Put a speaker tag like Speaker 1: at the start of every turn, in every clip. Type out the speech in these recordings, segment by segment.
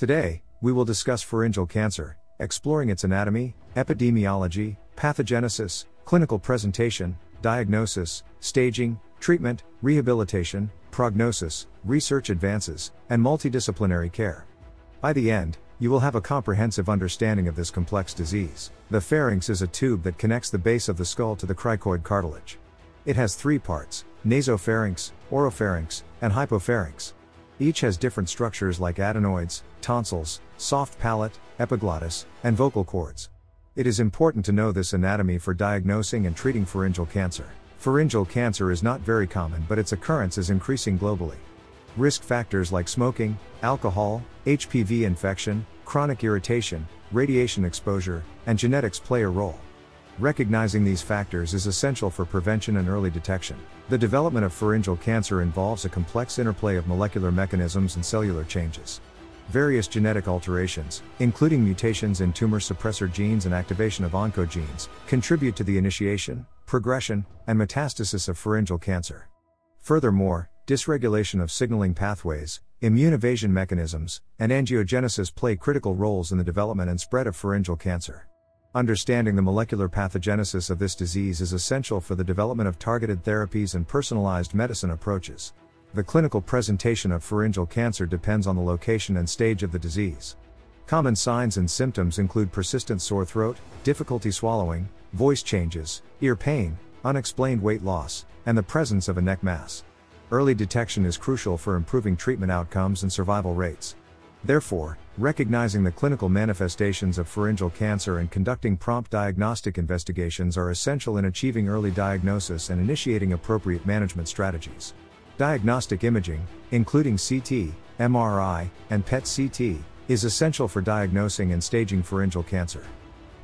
Speaker 1: Today, we will discuss pharyngeal cancer, exploring its anatomy, epidemiology, pathogenesis, clinical presentation, diagnosis, staging, treatment, rehabilitation, prognosis, research advances, and multidisciplinary care. By the end, you will have a comprehensive understanding of this complex disease. The pharynx is a tube that connects the base of the skull to the cricoid cartilage. It has three parts: nasopharynx, oropharynx, and hypopharynx. Each has different structures like adenoids, tonsils, soft palate, epiglottis, and vocal cords. It is important to know this anatomy for diagnosing and treating pharyngeal cancer. Pharyngeal cancer is not very common, but its occurrence is increasing globally. Risk factors like smoking, alcohol, HPV infection, chronic irritation, radiation exposure, and genetics play a role. Recognizing these factors is essential for prevention and early detection. The development of pharyngeal cancer involves a complex interplay of molecular mechanisms and cellular changes. Various genetic alterations, including mutations in tumor suppressor genes and activation of oncogenes, contribute to the initiation, progression, and metastasis of pharyngeal cancer. Furthermore, dysregulation of signaling pathways, immune evasion mechanisms, and angiogenesis play critical roles in the development and spread of pharyngeal cancer. Understanding the molecular pathogenesis of this disease is essential for the development of targeted therapies and personalized medicine approaches. The clinical presentation of pharyngeal cancer depends on the location and stage of the disease. Common signs and symptoms include persistent sore throat, difficulty swallowing, voice changes, ear pain, unexplained weight loss, and the presence of a neck mass. Early detection is crucial for improving treatment outcomes and survival rates. Therefore, recognizing the clinical manifestations of pharyngeal cancer and conducting prompt diagnostic investigations are essential in achieving early diagnosis and initiating appropriate management strategies. Diagnostic imaging, including CT, MRI, and PET-CT, is essential for diagnosing and staging pharyngeal cancer.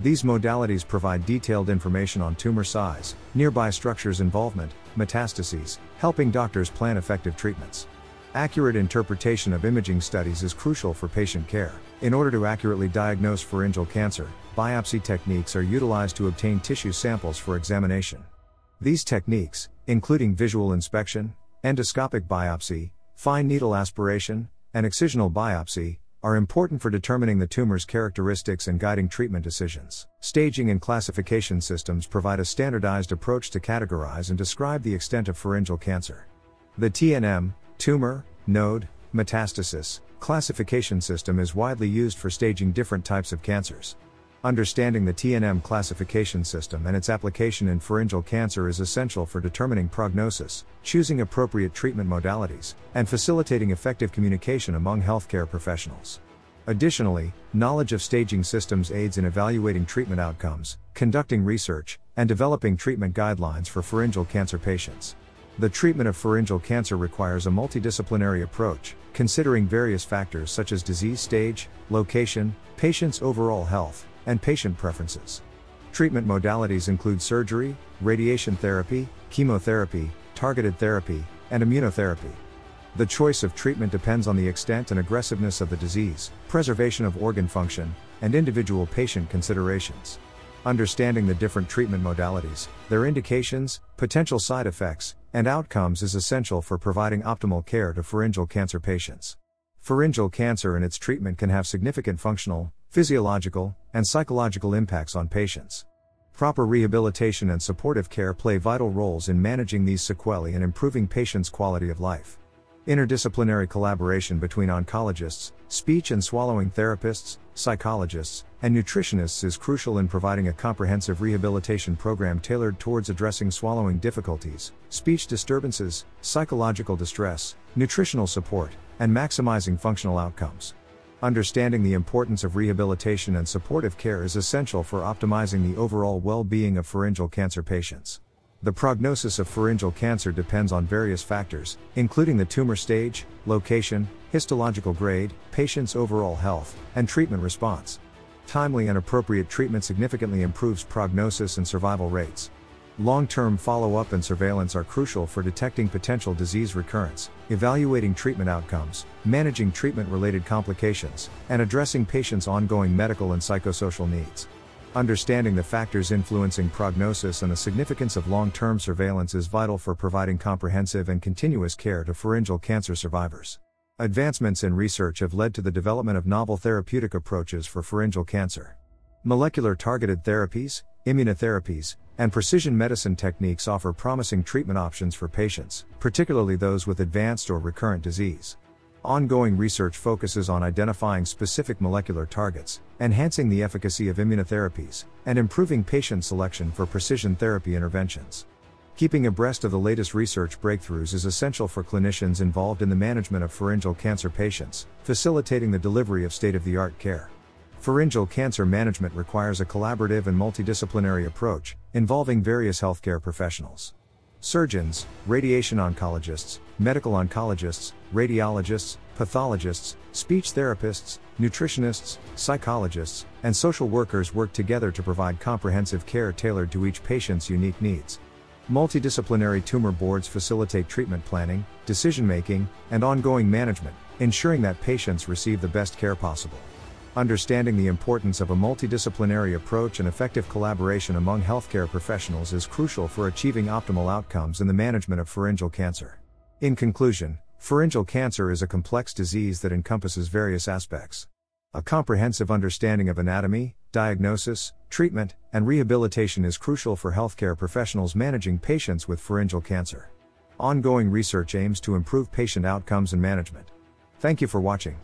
Speaker 1: These modalities provide detailed information on tumor size, nearby structures' involvement, metastases, helping doctors plan effective treatments. Accurate interpretation of imaging studies is crucial for patient care. In order to accurately diagnose pharyngeal cancer, biopsy techniques are utilized to obtain tissue samples for examination. These techniques, including visual inspection, endoscopic biopsy, fine needle aspiration, and excisional biopsy, are important for determining the tumor's characteristics and guiding treatment decisions. Staging and classification systems provide a standardized approach to categorize and describe the extent of pharyngeal cancer. The TNM, tumor, node, metastasis, classification system is widely used for staging different types of cancers. Understanding the TNM classification system and its application in pharyngeal cancer is essential for determining prognosis, choosing appropriate treatment modalities, and facilitating effective communication among healthcare professionals. Additionally, knowledge of staging systems aids in evaluating treatment outcomes, conducting research, and developing treatment guidelines for pharyngeal cancer patients. The treatment of pharyngeal cancer requires a multidisciplinary approach, considering various factors such as disease stage, location, patient's overall health, and patient preferences. Treatment modalities include surgery, radiation therapy, chemotherapy, targeted therapy, and immunotherapy. The choice of treatment depends on the extent and aggressiveness of the disease, preservation of organ function, and individual patient considerations. Understanding the different treatment modalities, their indications, potential side effects, and outcomes is essential for providing optimal care to pharyngeal cancer patients. Pharyngeal cancer and its treatment can have significant functional, physiological, and psychological impacts on patients. Proper rehabilitation and supportive care play vital roles in managing these sequelae and improving patients' quality of life. Interdisciplinary collaboration between oncologists, speech and swallowing therapists, psychologists, and nutritionists is crucial in providing a comprehensive rehabilitation program tailored towards addressing swallowing difficulties, speech disturbances, psychological distress, nutritional support, and maximizing functional outcomes. Understanding the importance of rehabilitation and supportive care is essential for optimizing the overall well-being of pharyngeal cancer patients. The prognosis of pharyngeal cancer depends on various factors, including the tumor stage, location, histological grade, patient's overall health, and treatment response. Timely and appropriate treatment significantly improves prognosis and survival rates. Long-term follow-up and surveillance are crucial for detecting potential disease recurrence, evaluating treatment outcomes, managing treatment-related complications, and addressing patients' ongoing medical and psychosocial needs. Understanding the factors influencing prognosis and the significance of long-term surveillance is vital for providing comprehensive and continuous care to pharyngeal cancer survivors. Advancements in research have led to the development of novel therapeutic approaches for pharyngeal cancer. Molecular targeted therapies, immunotherapies, and precision medicine techniques offer promising treatment options for patients, particularly those with advanced or recurrent disease. Ongoing research focuses on identifying specific molecular targets, enhancing the efficacy of immunotherapies, and improving patient selection for precision therapy interventions. Keeping abreast of the latest research breakthroughs is essential for clinicians involved in the management of pharyngeal cancer patients, facilitating the delivery of state-of-the-art care. Pharyngeal cancer management requires a collaborative and multidisciplinary approach, involving various healthcare professionals. Surgeons, radiation oncologists, medical oncologists, radiologists, pathologists, speech therapists, nutritionists, psychologists, and social workers work together to provide comprehensive care tailored to each patient's unique needs. Multidisciplinary tumor boards facilitate treatment planning, decision-making, and ongoing management, ensuring that patients receive the best care possible. Understanding the importance of a multidisciplinary approach and effective collaboration among healthcare professionals is crucial for achieving optimal outcomes in the management of pharyngeal cancer. In conclusion, pharyngeal cancer is a complex disease that encompasses various aspects. A comprehensive understanding of anatomy, diagnosis, treatment, and rehabilitation is crucial for healthcare professionals managing patients with pharyngeal cancer. Ongoing research aims to improve patient outcomes and management. Thank you for watching.